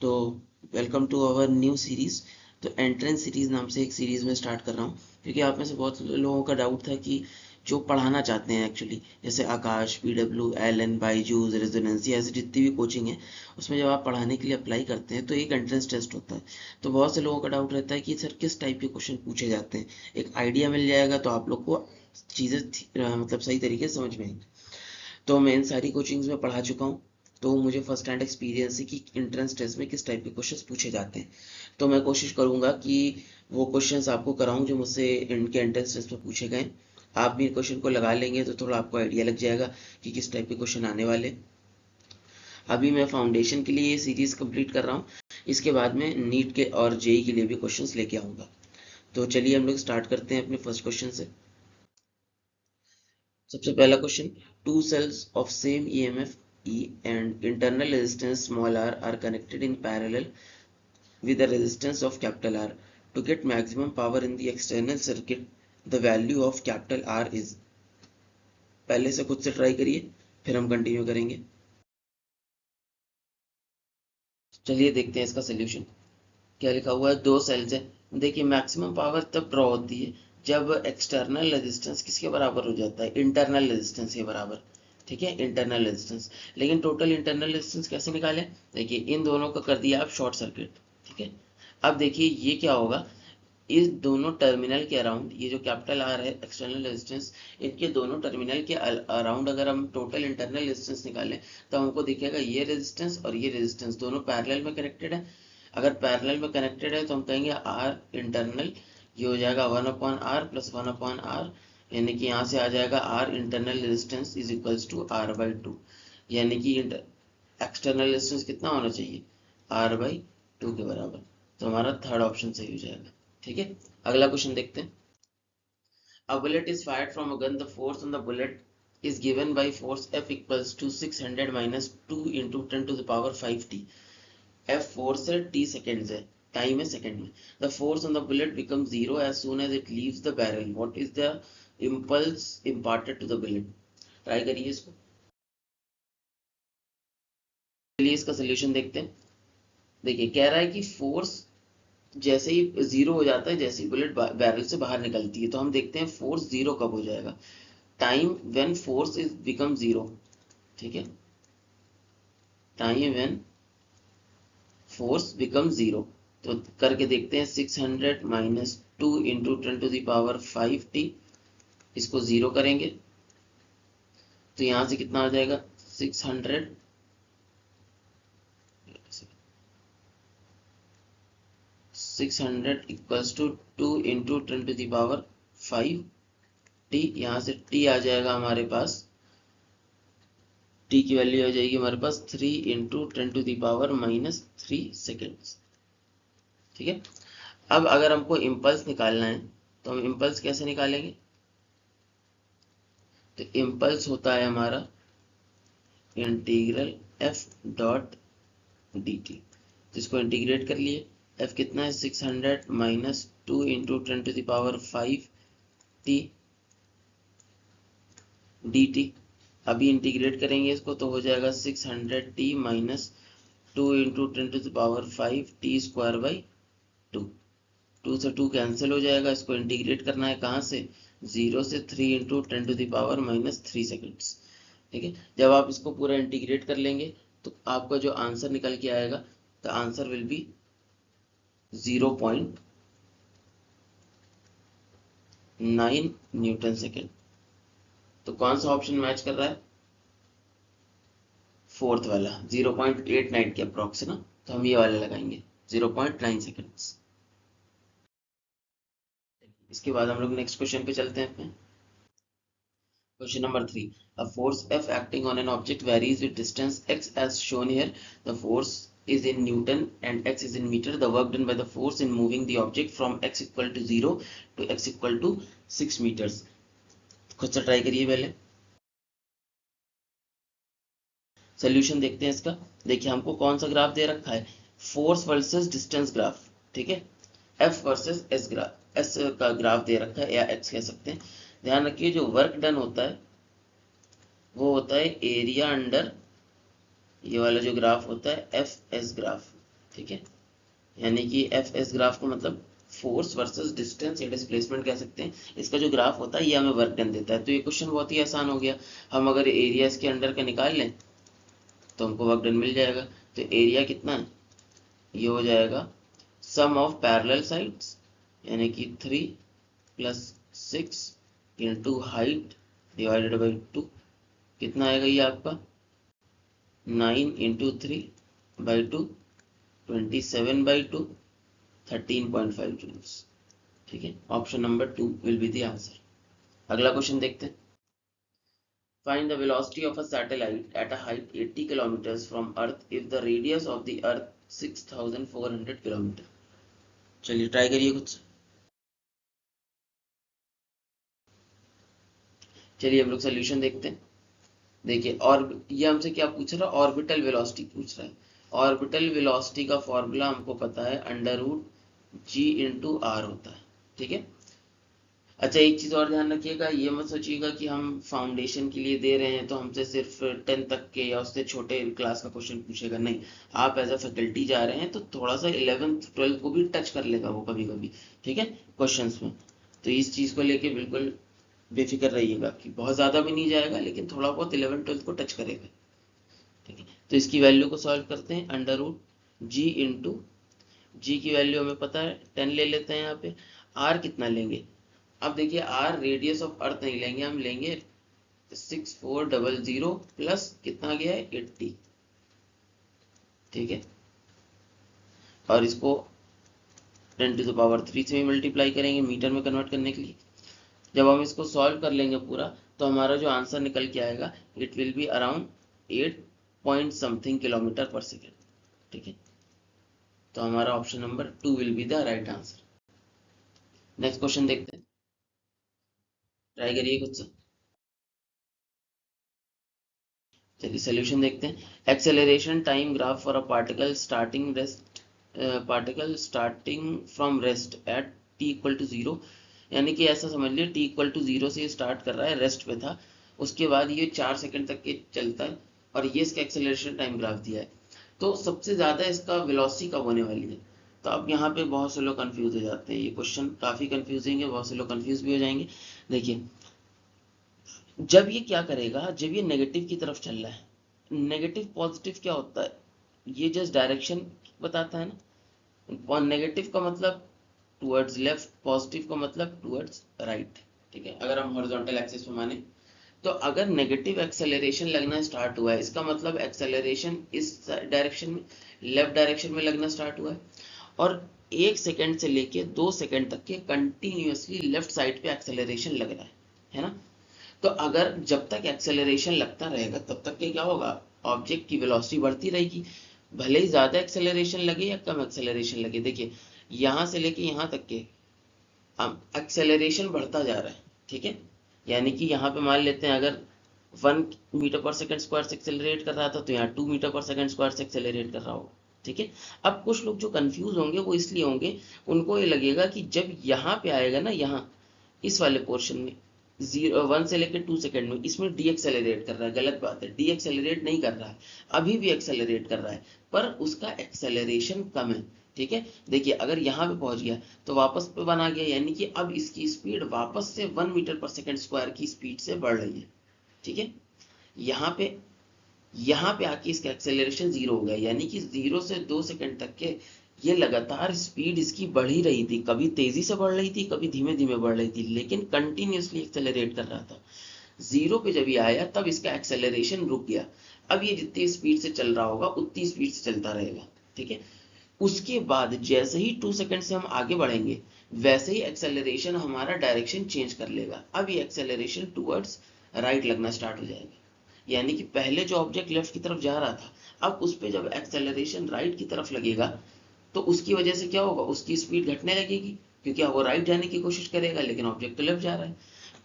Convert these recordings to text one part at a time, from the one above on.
तो welcome to our new series. तो entrance series नाम से एक सीरीज़ में स्टार्ट कर रहा हूँ, क्योंकि आप में से बहुत लोगों का डाउट था कि जो पढ़ाना चाहते हैं एक्चुअली, जैसे आकाश, पीडब्ल्यू, एलन, बाईजूस, रेजोनेंसी, ऐसी जितनी भी कोचिंग है, उसमें जब आप पढ़ाने के लिए अप्लाई करते हैं तो एक एंट्रेंस टेस्ट होता है। तो बहुत से लोगों का डाउट रहता है कि सर किस टाइप के क्वेश्चन पूछे जाते हैं। एक आइडिया मिल जाएगा तो आप लोग को चीज़ें मतलब सही तरीके से समझ में आएंगी। तो मैं इन सारी कोचिंग्स में पढ़ा चुका हूँ, तो मुझे फर्स्ट हैंड एक्सपीरियंस है कि एंट्रेंस टेस्ट में किस टाइप के क्वेश्चंस पूछे जाते हैं। तो मैं कोशिश करूंगा कि वो क्वेश्चंस आपको कराऊं जो मुझसे इनके एंट्रेंस टेस्ट में पूछे गए। आप भी क्वेश्चन को लगा लेंगे तो थोड़ा आपको आइडिया लग जाएगा कि किस टाइप के क्वेश्चन आने वाले। अभी मैं फाउंडेशन के लिए ये सीरीज कंप्लीट कर रहा हूँ, इसके बाद में नीट के और जेई के लिए भी क्वेश्चंस लेके आऊँगा। तो चलिए हम लोग स्टार्ट करते हैं अपने फर्स्ट क्वेश्चन से। सबसे पहला question, two cells of same EMF E and internal resistance small r are connected in parallel with a resistance of capital R. To get maximum power in the external circuit, the value of capital R is. पहले से खुद से try करिए, फिर हम continue करेंगे। चलिए देखते हैं इसका सोल्यूशन। क्या लिखा हुआ है, दो सेल्स है। देखिए मैक्सिमम पावर तब ड्रॉ होती है जब एक्सटर्नल रेजिस्टेंस किसके बराबर हो जाता है, इंटरनल रेजिस्टेंस के बराबर। ठीक है, इंटरनल रेजिस्टेंस। लेकिन टोटल इंटरनल रेजिस्टेंस कैसे निकालें, देखिए इन दोनों को कर दिया आप शॉर्ट सर्किट। ठीक है, अब देखिए ये क्या होगा, इस दोनों टर्मिनल के अराउंड, ये जो कैपिटल आर है एक्सटर्नल रेजिस्टेंस, इनके दोनों टर्मिनल के अराउंड अगर हम टोटल इंटरनल रेजिस्टेंस निकालें तो हमको दिखेगा ये रेजिस्टेंस और ये रेजिस्टेंस दोनों पैरेलल में कनेक्टेड है। अगर पैरेलल में कनेक्टेड है तो हम कहेंगे आर इंटरनल, ये हो जाएगा 1/r प्लस 1/r, यानी कि यहाँ से आ जाएगा r internal resistance is equals to r/2। यानी कि एक्सटर्नल रेजिस्टेंस कितना होना चाहिए, r/2 के बराबर। तो हमारा थर्ड ऑप्शन सही हो जाएगा। ठीक है, अगला क्वेश्चन देखते हैं। A bullet is fired from a gun. The force on the bullet is given by force F equals to 600 minus 2 into 10 to the power 5t. F force है, t सेकेंड्स है, टाइम है second में। The force on the bullet becomes zero as soon as it leaves the barrel. What is the impulse imparted to the bullet? Try करिए इसको। चलिए इसका solution देखते हैं। देखिए कह रहा है कि फोर्स जैसे ही जीरो हो जाता है, जैसे ही बुलेट बैरल से बाहर निकलती है, तो हम देखते हैं फोर्स जीरो कब हो जाएगा, time when force is become zero. ठीक है, time when force become zero. तो करके देखते हैं, 600 माइनस 2 इंटू 10⁵ इसको जीरो करेंगे तो यहां से कितना आ जाएगा, 600 इक्वल्स टू 2 इंटू 10⁵ यहाँ से t आ जाएगा हमारे पास, t की वैल्यू आ जाएगी हमारे पास 3 इंटू 10⁻³ सेकेंड्स। ठीक है, अब अगर हमको इम्पल्स निकालना है तो हम इम्पल्स कैसे निकालेंगे, तो इम्पल्स होता है हमारा इंटीग्रल f डॉट dt। जिसको इंटीग्रेट कर लिए, f कितना है 600 माइनस 2 इंटू 10⁵ dt। अभी इंटीग्रेट करेंगे इसको तो हो जाएगा 600t माइनस 2 इंटू 10⁵t²/2। 2 से 2 कैंसिल हो जाएगा, इसको इंटीग्रेट करना है कहाँ से, 0 से 3 इंटू 10⁻³ सेकेंड्स। ठीक है, जब आप इसको पूरा इंटीग्रेट कर लेंगे तो आपका जो आंसर निकल के आएगा, the answer will be 0.9 Newton second. तो कौन सा ऑप्शन मैच कर रहा है, फोर्थ वाला, 0.89 के अप्रॉक्स ना, तो हम ये वाले लगाएंगे 0.9 सेकेंड्स। इसके बाद हम लोग नेक्स्ट क्वेश्चन पे चलते हैं अपने। Question number 3. A force F acting on an object varies with distance x as shown here. The force is in Newton and x is in meter. The work done by the force in moving the object from x equal to 0 to x equal to 6 meters. खुद से try करिए पहले। Solution देखते हैं इसका। देखिए हमको कौन सा ग्राफ दे रखा है, फोर्स वर्सेस डिस्टेंस ग्राफ। ठीक है, F versus S graph, S का ग्राफ दे रखा है या X कह सकते हैं। ध्यान रखिए जो वर्क डन होता है वो होता है एरिया अंडर, ये वाला जो ग्राफ होता है एफ एस ग्राफ। ठीक है, यानी कि एफ एस ग्राफ को मतलब फोर्स वर्सेस डिस्टेंस या डिस्प्लेसमेंट कह सकते हैं। इसका जो ग्राफ होता है ये हमें वर्क डन देता है। तो ये क्वेश्चन बहुत ही आसान हो गया। हम अगर एरिया इसके अंडर का निकाल लें तो हमको वर्क डन मिल जाएगा। तो एरिया कितना है, ये हो जाएगा सम ऑफ पैरेलल साइड्स यानी कि 3 + 6 इंटू हाइट डिवाइडेड बाई 2। कितना आएगा ये आपका 9 इंटू 3/2 27/2 13.5 जूल्स। ठीक है, option number 2 will be the answer. अगला क्वेश्चन देखते हैं। Find the velocity of a satellite at a height 80 kilometers from Earth if the radius of the Earth 6400 kilometre. चलिए ट्राई करिए कुछ। चलिए हम लोग सोल्यूशन देखते हैं। देखिए, और ये हमसे क्या पूछ रहा है, ऑर्बिटल वेलोसिटी पूछ रहा है। ऑर्बिटल वेलोसिटी का फॉर्मूला हमको पता है, √g/r होता है। ठीक है, अच्छा एक चीज और ध्यान रखिएगा, ये मत सोचिएगा कि हम फाउंडेशन के लिए दे रहे हैं तो हमसे सिर्फ 10 तक के या उससे छोटे क्लास का क्वेश्चन पूछेगा, नहीं। आप एज अ फैकल्टी जा रहे हैं तो थोड़ा सा 11th 12th को भी टच कर लेगा वो कभी कभी। ठीक है, क्वेश्चंस में। तो इस चीज को लेके बिल्कुल बेफिक्र रहिएगा कि बहुत ज्यादा भी नहीं जाएगा, लेकिन थोड़ा बहुत 11 12 को टच करेगा। ठीक है, तो इसकी वैल्यू को सॉल्व करते हैं। √g की वैल्यू हमें पता है 10 ले लेते हैं यहाँ पे। आर कितना लेंगे, अब देखिए आर रेडियस ऑफ अर्थ नहीं लेंगे, हम लेंगे 6400 प्लस कितना गया है 80। ठीक है, और इसको 10⁻³ से भी मल्टीप्लाई करेंगे मीटर में कन्वर्ट करने के लिए। जब हम इसको सॉल्व कर लेंगे पूरा तो हमारा जो आंसर निकल के आएगा it will be around 8 point something kilometre पर सेकेंड। ठीक है, तो हमारा option number 2 will be the right answer. Next question देखते हैं, ट्राई करिए कुछ। चलिए सोल्यूशन देखते हैं। Acceleration time graph for a particle starting from rest at t = 0। यानी कि ऐसा समझ लिया t = 0 से स्टार्ट कर रहा है, रेस्ट पे था, उसके बाद ये 4 सेकंड तक के चलता है और ये इसका एक्सेलरेशन टाइम ग्राफ दिया है। तो सबसे ज्यादा इसका वेलोसिटी कब होने वाली है। तो अब यहाँ पे बहुत से लोग कंफ्यूज हो जाते हैं, ये क्वेश्चन काफी कंफ्यूजिंग है, बहुत से लोग कंफ्यूज भी हो जाएंगे। देखिए, जब ये क्या करेगा, जब ये नेगेटिव की तरफ चल रहा है, नेगेटिव पॉजिटिव क्या होता है, ये जस्ट डायरेक्शन बताता है ना। और नेगेटिव का मतलब टुवर्ड्स लेफ्ट, पॉजिटिव का मतलब टुवर्ड्स राइट। ठीक है, अगर हम हॉरिजॉन्टल एक्सिस में माने तो अगर नेगेटिव एक्सेलरेशन लगना स्टार्ट हुआ है, इसका मतलब एक्सेलरेशन इस डायरेक्शन में, लेफ्ट डायरेक्शन में लगना स्टार्ट हुआ है। और 1 सेकंड से लेके 2 सेकंड तक के कंटिन्यूअसली लेफ्ट साइड पे एक्सेलरेशन लग रहा है ना। तो अगर जब तक एक्सेलरेशन लगता रहेगा तब तक के क्या होगा, ऑब्जेक्ट की वेलोसिटी बढ़ती रहेगी, भले ही ज्यादा एक्सेलरेशन लगे या कम एक्सेलरेशन लगे। देखिए, यहां से लेके यहां तक के एक्सेलरेशन बढ़ता जा रहा है। ठीक है, यानी कि यहाँ पे मान लेते हैं अगर 1 मीटर पर सेकंड स्क्वायर से एक्सेलरेट कर रहा था तो यहाँ 2 मीटर पर सेकंड स्क्वायर से एक्सेलरेट कर रहा होगा। ठीक है, अब कुछ लोग जो कंफ्यूज होंगे वो इसलिए होंगे, उनको ये लगेगा कि जब यहाँ पे आएगा ना, यहाँ इस वाले पोर्शन में 1 से लेकर 2 सेकंड में, इसमें डी एक्सेलरेट कर रहा है। गलत बात है, डी एक्सेलरेट नहीं कर रहा है, अभी भी एक्सेलरेट कर रहा है, पर उसका एक्सेलरेशन कम है। ठीक है, देखिए अगर यहाँ पे पहुंच गया तो वापस पे बना गया, यानी कि अब इसकी स्पीड वापस से 1 मीटर पर सेकंड स्क्वायर की स्पीड से बढ़ रही है। ठीक है, यहाँ पे आके इसका एक्सेलरेशन 0 हो गया, यानी कि 0 से 2 सेकंड तक के ये लगातार स्पीड इसकी बढ़ ही रही थी, कभी तेजी से बढ़ रही थी, कभी धीमे धीमे बढ़ रही थी, लेकिन कंटिन्यूअसली एक्सेलरेट कर रहा था। 0 पे जब ये आया तब इसका एक्सेलरेशन रुक गया। अब ये जितनी स्पीड से चल रहा होगा उतनी स्पीड से चलता रहेगा। ठीक है, उसके बाद जैसे ही 2 सेकंड से हम आगे बढ़ेंगे वैसे ही एक्सेलरेशन हमारा डायरेक्शन चेंज कर लेगा। अब ये एक्सेलरेशन टुवर्ड्स राइट लगना स्टार्ट हो जाएगा, यानी कि पहले जो ऑब्जेक्ट लेफ्ट की तरफ जा रहा था, अब उस पर जब एक्सेलरेशन राइट की तरफ लगेगा तो उसकी वजह से क्या होगा, उसकी स्पीड घटने लगेगी, क्योंकि अब वो राइट जाने की कोशिश करेगा लेकिन ऑब्जेक्ट तो लेफ्ट जा रहा है।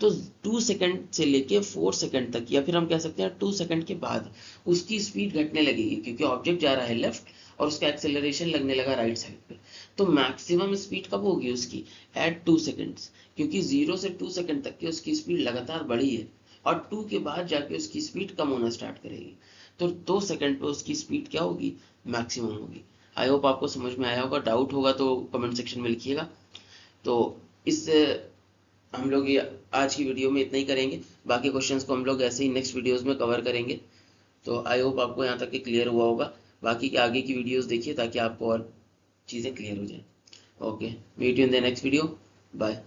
तो 2 सेकंड से लेके 4 सेकंड तक, या फिर हम कह सकते हैं 2 सेकंड के बाद उसकी स्पीड घटने लगेगी, क्योंकि ऑब्जेक्ट जा रहा है लेफ्ट और उसका एक्सेलरेशन लगने लगा राइट साइड पे। तो मैक्सिमम स्पीड कब होगी उसकी, एट 2 सेकंड्स, क्योंकि 0 से 2 सेकंड तक की उसकी स्पीड लगातार बढ़ी है और 2 के बाद जाके उसकी स्पीड कम होना स्टार्ट करेगी। तो 2 सेकंड पे उसकी स्पीड क्या होगी, मैक्सिमम होगी। आई होप आपको समझ में आया होगा। डाउट होगा तो कमेंट सेक्शन में लिखिएगा। तो इस हम लोग ये आज की वीडियो में इतना ही करेंगे, बाकी क्वेश्चंस को हम लोग ऐसे ही नेक्स्ट वीडियोस में कवर करेंगे। तो आई होप आपको यहाँ तक के क्लियर हुआ होगा। बाकी के आगे की वीडियोस देखिए ताकि आपको और चीज़ें क्लियर हो जाए। Okay, meet you in the next video, bye.